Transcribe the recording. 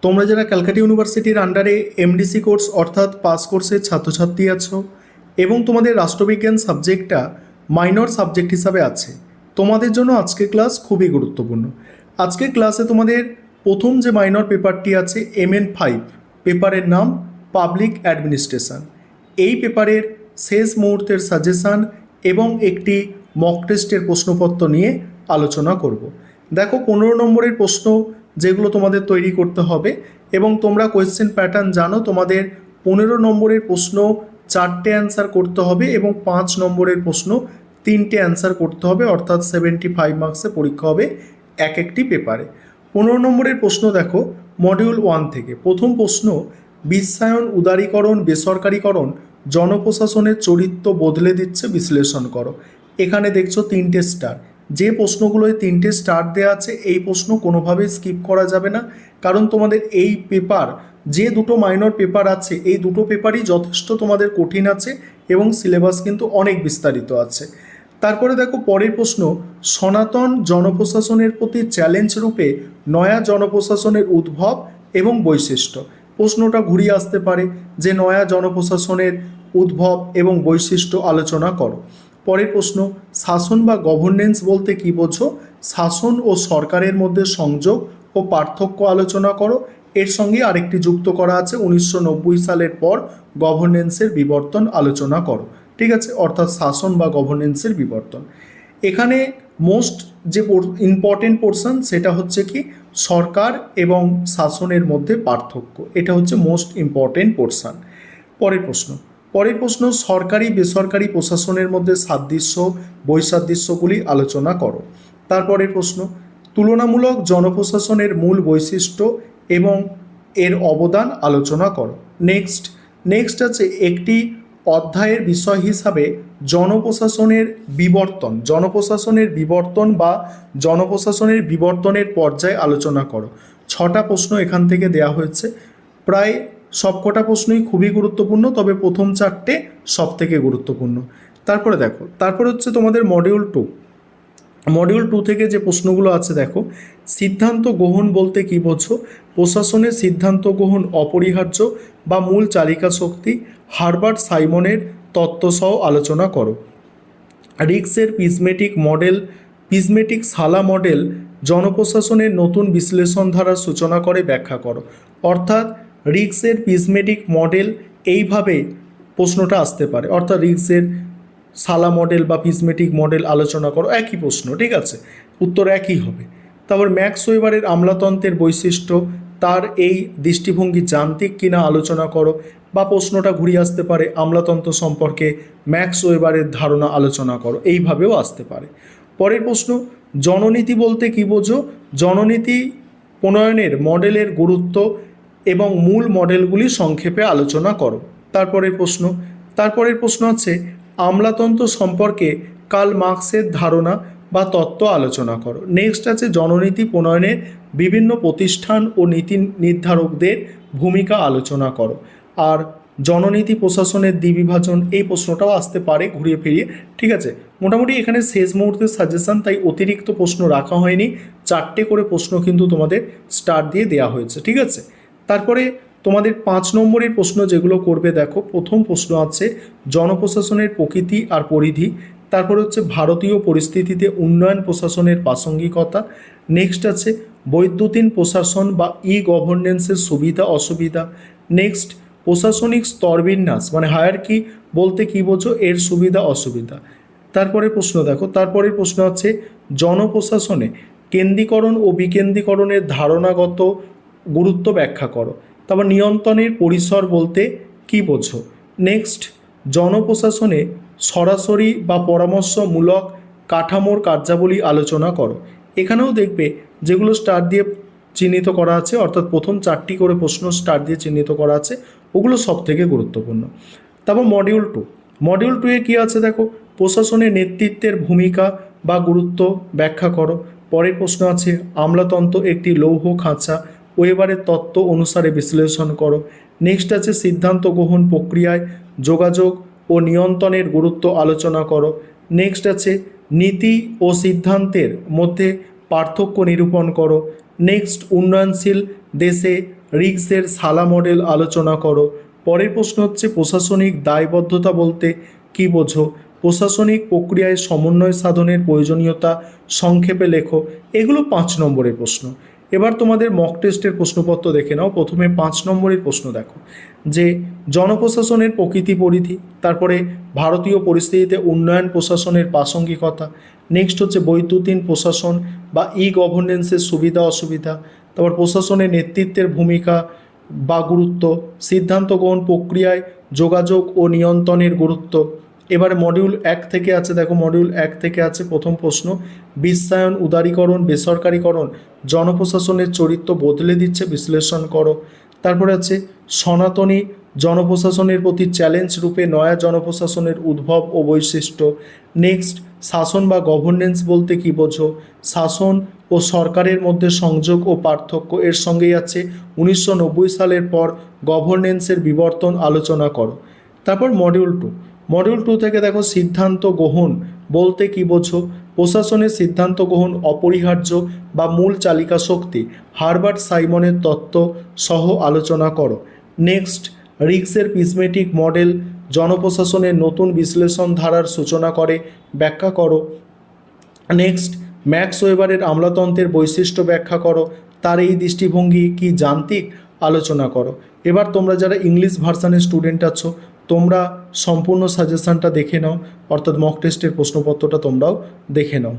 তোমরা যারা ক্যালকাটা ইউনিভার্সিটির আন্ডারে এমডিসি কোর্স অর্থাৎ পাস কোর্সের ছাত্রছাত্রী আছো এবং তোমাদের রাষ্ট্রবিজ্ঞান সাবজেক্টটা মাইনর সাবজেক্ট হিসাবে আছে, তোমাদের জন্য আজকের ক্লাস খুবই গুরুত্বপূর্ণ। আজকের ক্লাসে তোমাদের প্রথম যে মাইনর পেপারটি আছে MN5, পেপারের নাম পাবলিক অ্যাডমিনিস্ট্রেশন। এই পেপারের শেষ মুহূর্তের সাজেশান এবং একটি মক টেস্টের প্রশ্নপত্র নিয়ে আলোচনা করব। দেখো 15 নম্বরের প্রশ্ন যেগুলো তোমাদের তৈরি করতে হবে, এবং তোমরা কোয়েশ্চেন প্যাটার্ন জানো, তোমাদের 15 নম্বরের প্রশ্ন 4টে অ্যান্সার করতে হবে এবং 5 নম্বরের প্রশ্ন 3টে অ্যান্সার করতে হবে, অর্থাৎ 75 মার্কসে পরীক্ষা হবে এক একটি পেপারে। 15 নম্বরের প্রশ্ন দেখো মডিউল 1 থেকে। প্রথম প্রশ্ন, বিশ্বায়ন, উদারীকরণ, বেসরকারীকরণ জনপ্রশাসনের চরিত্র বদলে দিচ্ছে, বিশ্লেষণ করো। এখানে দেখছো 3টে স্টার। যে প্রশ্নগুলোয় 3টে স্টার দেওয়া আছে এই প্রশ্ন কোনোভাবেই স্কিপ করা যাবে না, কারণ তোমাদের এই পেপার, যে দুটো মাইনর পেপার আছে এই দুটো পেপারই যথেষ্ট তোমাদের কঠিন আছে এবং সিলেবাস কিন্তু অনেক বিস্তারিত আছে। তারপরে দেখো পরের প্রশ্ন, সনাতন জনপ্রশাসনের প্রতি চ্যালেঞ্জ রূপে নয়া জনপ্রশাসনের উদ্ভব এবং বৈশিষ্ট্য। প্রশ্নটা ঘুরিয়ে আসতে পারে যে নয়া জনপ্রশাসনের উদ্ভব এবং বৈশিষ্ট্য আলোচনা করো। পরের প্রশ্ন, শাসন বা গভর্নেন্স বলতে কী বোঝো? শাসন ও সরকারের মধ্যে সংযোগ ও পার্থক্য আলোচনা করো। এর সঙ্গে আরেকটি যুক্ত করা আছে, 1990 সালের পর গভর্নেন্সের বিবর্তন আলোচনা করো। ঠিক আছে, অর্থাৎ শাসন বা গভর্নেন্সের বিবর্তন। এখানে মোস্ট যে ইম্পর্টেন্ট পোর্শন সেটা হচ্ছে কি সরকার এবং শাসনের মধ্যে পার্থক্য, এটা হচ্ছে মোস্ট ইম্পর্টেন্ট পোর্শন। পরের প্রশ্ন, সরকারি বেসরকারি প্রশাসনের মধ্যে সাদৃশ্য বৈসাদৃশ্যগুলি আলোচনা করো। তারপরের প্রশ্ন, তুলনামূলক জনপ্রশাসনের মূল বৈশিষ্ট্য এবং এর অবদান আলোচনা করো। নেক্সট আছে একটি অধ্যায়ের বিষয় হিসাবে জনপ্রশাসনের বিবর্তন বা জনপ্রশাসনের বিবর্তনের পর্যায়ে আলোচনা করো। 6টা প্রশ্ন এখান থেকে দেওয়া হয়েছে। প্রায় সবকটা প্রশ্নই খুবই গুরুত্বপূর্ণ, তবে প্রথম 4টে সব থেকে গুরুত্বপূর্ণ। তারপরে হচ্ছে তোমাদের মডিউল 2 থেকে যে প্রশ্নগুলো আছে দেখো, সিদ্ধান্ত গ্রহণ বলতে কী বোঝো? প্রশাসনের সিদ্ধান্ত গ্রহণ অপরিহার্য বা মূল চালিকা শক্তি, হারবার্ট সাইমনের তত্ত্বসহ আলোচনা করো। রিক্সের প্রিজমেটিক সালা মডেল জনপ্রশাসনের নতুন বিশ্লেষণ ধারার সূচনা করে, ব্যাখ্যা করো। অর্থাৎ রিক্সের প্রিজমেটিক মডেল, এইভাবে প্রশ্নটা আসতে পারে, অর্থাৎ রিক্সের সালা মডেল বা প্রিজমেটিক মডেল আলোচনা করো। একই প্রশ্ন, ঠিক আছে, উত্তর একই হবে। তারপর ম্যাক্স ওয়েবারের আমলাতন্ত্রের বৈশিষ্ট্য, তার এই দৃষ্টিভঙ্গি যান্ত্রিক কিনা আলোচনা করো। বা প্রশ্নটা ঘুরিয়ে আসতে পারে আমলাতন্ত্র সম্পর্কে ম্যাক্স ওয়েবারের ধারণা আলোচনা করো, এইভাবেও আসতে পারে। পরের প্রশ্ন, জননীতি বলতে কী বোঝো? জননীতি প্রণয়নের মডেলের গুরুত্ব এবং মূল মডেলগুলি সংক্ষেপে আলোচনা করো। তারপরের প্রশ্ন আছে আমলাতন্ত্র সম্পর্কে কার্ল মার্কসের ধারণা বা তত্ত্ব আলোচনা করো। নেক্সট আছে জননীতি প্রণয়নের বিভিন্ন প্রতিষ্ঠান ও নীতি নির্ধারকদের ভূমিকা আলোচনা করো। আর জননীতি প্রশাসনের দ্বিবিভাজন, এই প্রশ্নটাও আসতে পারে ঘুরিয়ে ফিরিয়ে। ঠিক আছে, মোটামুটি এখানে শেষ মুহূর্তের সাজেশন, তাই অতিরিক্ত প্রশ্ন রাখা হয়নি। 4টে করে প্রশ্ন কিন্তু তোমাদের স্টার দিয়ে দেওয়া হয়েছে। ঠিক আছে, তারপরে তোমাদের 5 নম্বরের প্রশ্ন যেগুলো করবে দেখো, প্রথম প্রশ্ন আছে জনপ্রশাসনের প্রকৃতি আর পরিধি। তারপরে হচ্ছে ভারতীয় পরিস্থিতিতে উন্নয়ন প্রশাসনের প্রাসঙ্গিকতা। নেক্সট আছে বৈদ্যুতিন প্রশাসন বা গভর্নেন্সের সুবিধা অসুবিধা। নেক্সট প্রশাসনিক স্তরবিন্যাস মানে হায়ারকি বলতে কী বোঝো, এর সুবিধা অসুবিধা। তারপরের প্রশ্ন আছে জনপ্রশাসনে কেন্দ্রীকরণ ও বিকেন্দ্রীকরণের ধারণাগত গুরুত্ব ব্যাখ্যা করো। তারপর নিয়ন্ত্রণের পরিসর বলতে কী বোঝো। নেক্সট জনপ্রশাসনে সরাসরি বা পরামর্শমূলক কাঠামোর কার্যাবলী আলোচনা করো। এখানেও দেখবে যেগুলো স্টার দিয়ে চিহ্নিত করা আছে, অর্থাৎ প্রথম 4টি করে প্রশ্ন স্টার দিয়ে চিহ্নিত করা আছে, ওগুলো সব থেকে গুরুত্বপূর্ণ। তারপর মডিউল 2 কী আছে দেখো, প্রশাসনের নেতৃত্বের ভূমিকা বা গুরুত্ব ব্যাখ্যা করো। পরের প্রশ্ন আছে আমলাতন্ত্র একটি লৌহ খাঁচা, ওয়েবারের তত্ত্ব অনুসারে বিশ্লেষণ করো। নেক্সট আছে সিদ্ধান্ত গ্রহণ প্রক্রিয়ায় যোগাযোগ ও নিয়ন্ত্রণের গুরুত্ব আলোচনা করো। নেক্সট আছে নীতি ও সিদ্ধান্তের মধ্যে পার্থক্য নিরূপণ করো। নেক্সট উন্নয়নশীল দেশে রিগসের সালা মডেল আলোচনা করো। পরের প্রশ্ন হচ্ছে প্রশাসনিক দায়বদ্ধতা বলতে কী বোঝো? প্রশাসনিক প্রক্রিয়ায় সমন্বয় সাধনের প্রয়োজনীয়তা সংক্ষেপে লেখো। এগুলো 5 নম্বরের প্রশ্ন। এবার তোমাদের মক টেস্টের প্রশ্নপত্র দেখে নাও। প্রথমে 5 নম্বরের প্রশ্ন দেখো যে জনপ্রশাসনের প্রকৃতি পরিধি, তারপরে ভারতীয় পরিস্থিতিতে উন্নয়ন প্রশাসনের প্রাসঙ্গিকতা, নেক্সট হচ্ছে বৈদ্যুতিন প্রশাসন বা ই গভর্নেন্সের সুবিধা অসুবিধা, তারপর প্রশাসনের নেতৃত্বের ভূমিকা বা গুরুত্ব, সিদ্ধান্ত গ্রহণ প্রক্রিয়ায় যোগাযোগ ও নিয়ন্ত্রণের গুরুত্ব। এবারে মডিউল 1 থেকে আছে, দেখো মডিউল 1 থেকে আছে প্রথম প্রশ্ন, বিশ্বায়ন, উদারীকরণ, বেসরকারীকরণ জনপ্রশাসনের চরিত্র বদলে দিচ্ছে, বিশ্লেষণ করো। তারপরে আছে সনাতনী জনপ্রশাসনের প্রতি চ্যালেঞ্জ রূপে নয়া জনপ্রশাসনের উদ্ভব ও বৈশিষ্ট্য। নেক্সট, শাসন বা গভর্নেন্স বলতে কী বোঝো? শাসন ও সরকারের মধ্যে সংযোগ ও পার্থক্য। এর সঙ্গেই আছে 1990 সালের পর গভর্নেন্সের বিবর্তন আলোচনা করো। তারপর মডিউল 2 থেকে দেখো সিদ্ধান্ত গ্রহণ বলতে কী বোঝো? প্রশাসনের সিদ্ধান্ত গ্রহণ অপরিহার্য বা মূল চালিকা শক্তি, হারবার্ট সাইমনের তত্ত্ব সহ আলোচনা করো। নেক্সট, রিগসের প্রিজমেটিক মডেল জনপ্রশাসনের নতুন বিশ্লেষণ ধারার সূচনা করে, ব্যাখ্যা করো। নেক্সট, ম্যাক্স ওয়েবারের আমলাতন্ত্রের বৈশিষ্ট্য ব্যাখ্যা করো, তার এই দৃষ্টিভঙ্গি কি যান্ত্রিক, আলোচনা করো। এবার তোমরা যারা ইংলিশ ভার্সানের স্টুডেন্ট আছো তোমরা সম্পূর্ণ সাজেশনটা দেখে নাও, অর্থাৎ মক টেস্টের প্রশ্নপত্রটা তোমরাও দেখে নাও।